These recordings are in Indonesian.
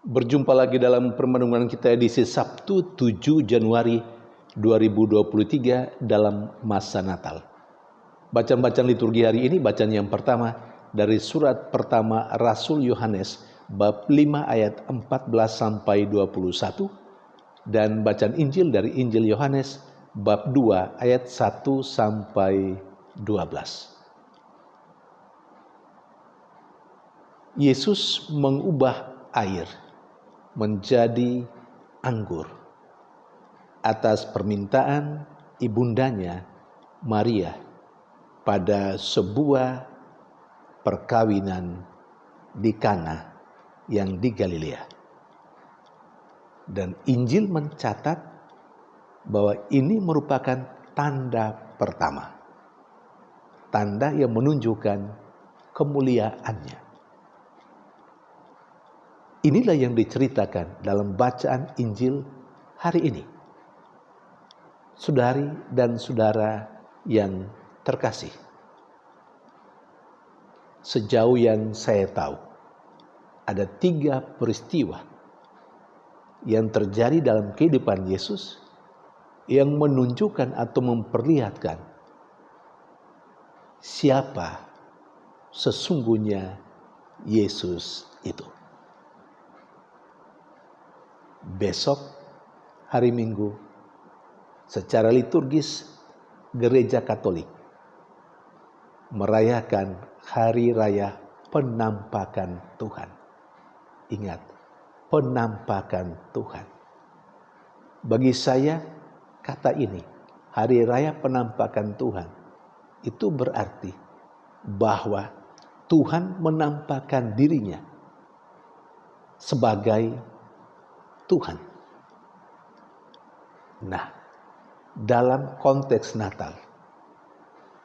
Berjumpa lagi dalam permenungan kita edisi Sabtu 7 Januari 2023 dalam masa Natal. Bacaan-bacaan liturgi hari ini, bacaan yang pertama dari surat pertama Rasul Yohanes bab 5 ayat 14 sampai 21 dan bacaan Injil dari Injil Yohanes bab 2 ayat 1 sampai 12. Yesus mengubah air menjadi anggur atas permintaan ibundanya Maria pada sebuah perkawinan di Kana yang di Galilea. Dan Injil mencatat bahwa ini merupakan tanda pertama, tanda yang menunjukkan kemuliaannya. Inilah yang diceritakan dalam bacaan Injil hari ini. Saudari dan saudara yang terkasih, sejauh yang saya tahu, ada 3 peristiwa yang terjadi dalam kehidupan Yesus yang menunjukkan atau memperlihatkan siapa sesungguhnya Yesus itu. Besok hari Minggu secara liturgis Gereja Katolik merayakan hari raya penampakan Tuhan. Ingat, penampakan Tuhan. Bagi saya kata ini, hari raya penampakan Tuhan, itu berarti bahwa Tuhan menampakkan dirinya sebagai Tuhan. Nah, dalam konteks Natal,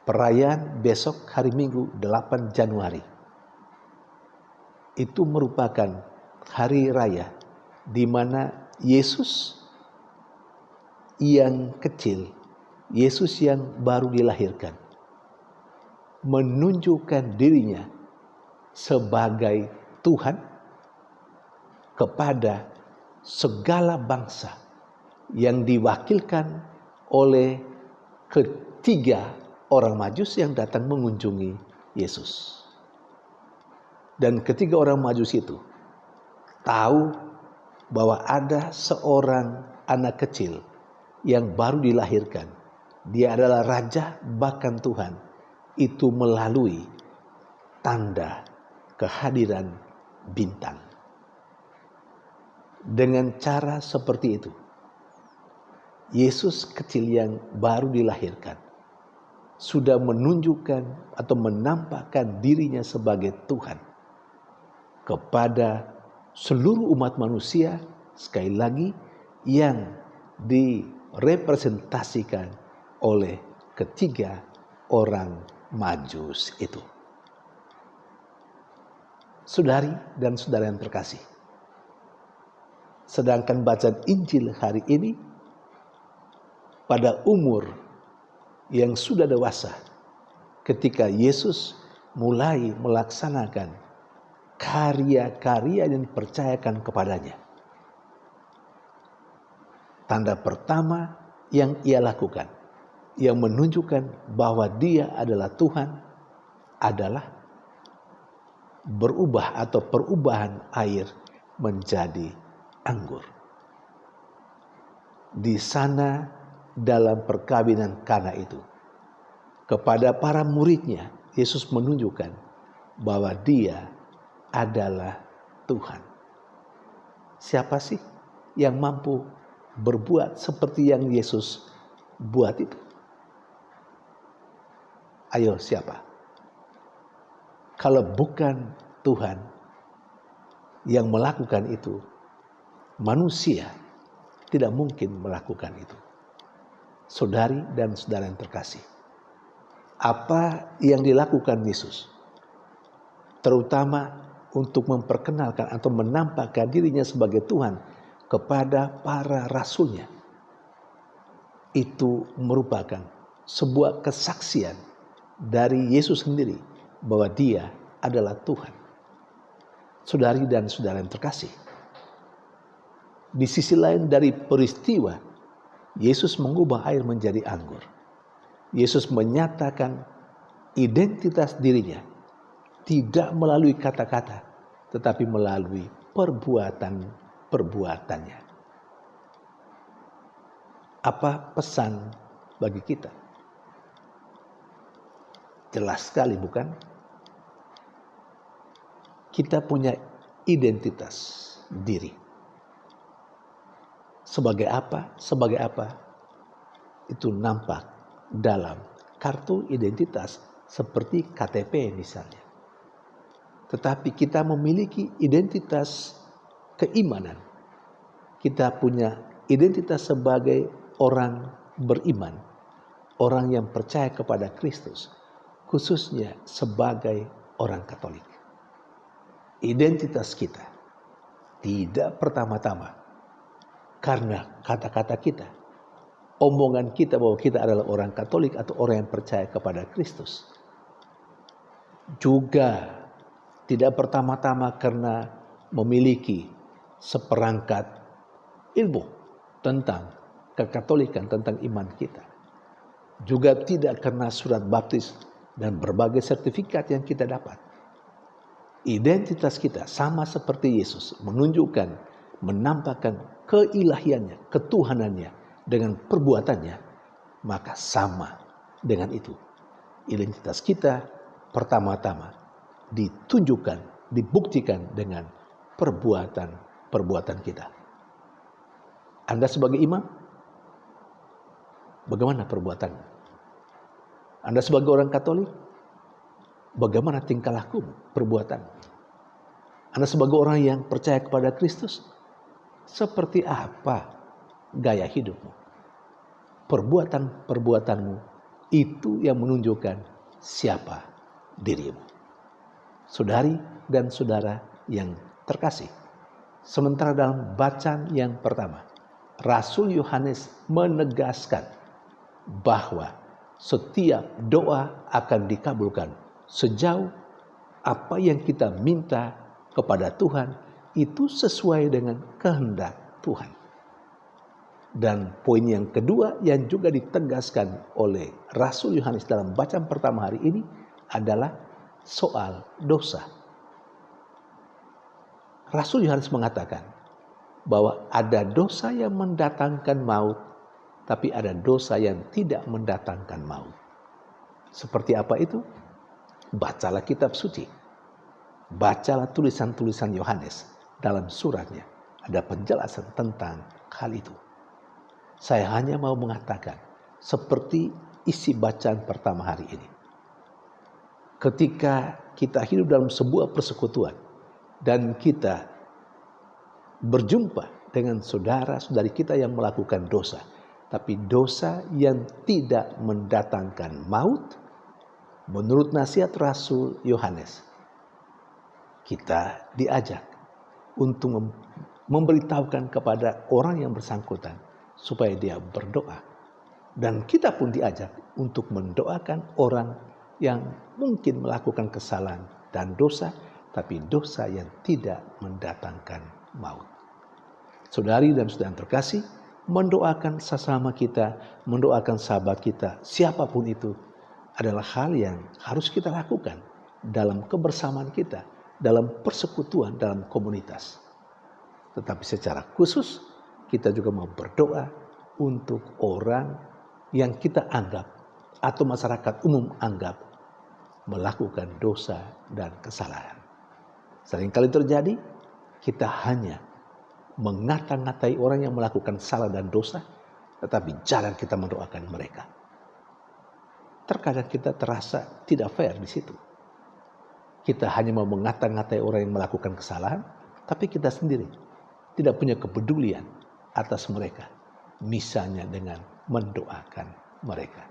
perayaan besok hari Minggu 8 Januari, itu merupakan hari raya di mana Yesus yang kecil, Yesus yang baru dilahirkan, menunjukkan dirinya sebagai Tuhan kepada segala bangsa yang diwakilkan oleh ketiga orang Majus yang datang mengunjungi Yesus. Dan ketiga orang Majus itu tahu bahwa ada seorang anak kecil yang baru dilahirkan. Dia adalah Raja bahkan Tuhan. Itu melalui tanda kehadiran bintang. Dengan cara seperti itu, Yesus kecil yang baru dilahirkan sudah menunjukkan atau menampakkan dirinya sebagai Tuhan kepada seluruh umat manusia, sekali lagi yang direpresentasikan oleh ketiga orang Majus itu. Saudari dan saudara yang terkasih, sedangkan bacaan Injil hari ini pada umur yang sudah dewasa, ketika Yesus mulai melaksanakan karya-karya yang dipercayakan kepadanya. Tanda pertama yang ia lakukan, yang menunjukkan bahwa dia adalah Tuhan, adalah berubah atau perubahan air menjadi anggur. Di sana dalam perkawinan Kana itu, kepada para muridnya Yesus menunjukkan bahwa dia adalah Tuhan. Siapa sih yang mampu berbuat seperti yang Yesus buat itu? Ayo, siapa? Kalau bukan Tuhan yang melakukan itu, manusia tidak mungkin melakukan itu. Saudari dan saudara yang terkasih, apa yang dilakukan Yesus, terutama untuk memperkenalkan atau menampakkan dirinya sebagai Tuhan kepada para rasulnya, itu merupakan sebuah kesaksian dari Yesus sendiri bahwa dia adalah Tuhan. Saudari dan saudara yang terkasih, Di sisi lain dari peristiwa, Yesus mengubah air menjadi anggur. Yesus menyatakan identitas dirinya tidak melalui kata-kata, tetapi melalui perbuatannya. Apa pesan bagi kita? Jelas sekali, bukan? Kita punya identitas diri. Sebagai apa? Sebagai apa? Itu nampak dalam kartu identitas seperti KTP misalnya. Tetapi kita memiliki identitas keimanan. Kita punya identitas sebagai orang beriman, orang yang percaya kepada Kristus, khususnya sebagai orang Katolik. Identitas kita tidak pertama-tama karena kata-kata kita, omongan kita bahwa kita adalah orang Katolik atau orang yang percaya kepada Kristus. Juga tidak pertama-tama karena memiliki seperangkat ilmu tentang kekatolikan, tentang iman kita. Juga tidak karena surat baptis dan berbagai sertifikat yang kita dapat. Identitas kita sama seperti Yesus, menunjukkan, menampakkan keilahiannya, ketuhanannya dengan perbuatannya, maka sama dengan itu. Identitas kita pertama-tama ditunjukkan, dibuktikan dengan perbuatan kita. Anda sebagai imam, bagaimana perbuatannya? Anda sebagai orang Katolik, bagaimana tingkah lakumu, perbuatan? Anda sebagai orang yang percaya kepada Kristus, seperti apa gaya hidupmu? Perbuatan-perbuatanmu itu yang menunjukkan siapa dirimu. Saudari dan saudara yang terkasih, sementara dalam bacaan yang pertama, Rasul Yohanes menegaskan bahwa setiap doa akan dikabulkan sejauh apa yang kita minta kepada Tuhan itu sesuai dengan kehendak Tuhan. Dan poin yang kedua yang juga ditegaskan oleh Rasul Yohanes dalam bacaan pertama hari ini adalah soal dosa. Rasul Yohanes mengatakan bahwa ada dosa yang mendatangkan maut, tapi ada dosa yang tidak mendatangkan maut. Seperti apa itu? Bacalah kitab suci. Bacalah tulisan-tulisan Yohanes dalam suratnya. Ada penjelasan tentang hal itu. Saya hanya mau mengatakan seperti isi bacaan pertama hari ini. Ketika kita hidup dalam sebuah persekutuan dan kita berjumpa dengan saudara-saudari kita yang melakukan dosa, tapi dosa yang tidak mendatangkan maut, menurut nasihat Rasul Yohanes, kita diajak untuk memberitahukan kepada orang yang bersangkutan supaya dia berdoa. Dan kita pun diajak untuk mendoakan orang yang mungkin melakukan kesalahan dan dosa, tapi dosa yang tidak mendatangkan maut. Saudari dan saudara yang terkasih, mendoakan sesama kita, mendoakan sahabat kita, siapapun itu, adalah hal yang harus kita lakukan dalam kebersamaan kita, dalam persekutuan, dalam komunitas. Tetapi secara khusus, kita juga mau berdoa untuk orang yang kita anggap atau masyarakat umum anggap melakukan dosa dan kesalahan. Seringkali terjadi kita hanya mengata-ngatai orang yang melakukan salah dan dosa, tetapi jarang kita mendoakan mereka. Terkadang kita terasa tidak fair di situ. Kita hanya mau mengata-ngatai orang yang melakukan kesalahan, tapi kita sendiri tidak punya kepedulian atas mereka, misalnya dengan mendoakan mereka.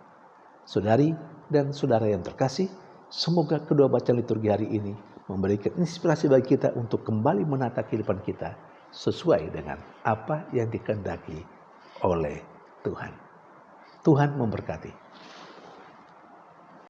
Saudari dan saudara yang terkasih, semoga kedua bacaan liturgi hari ini memberikan inspirasi bagi kita untuk kembali menata kehidupan kita sesuai dengan apa yang dikehendaki oleh Tuhan. Tuhan memberkati.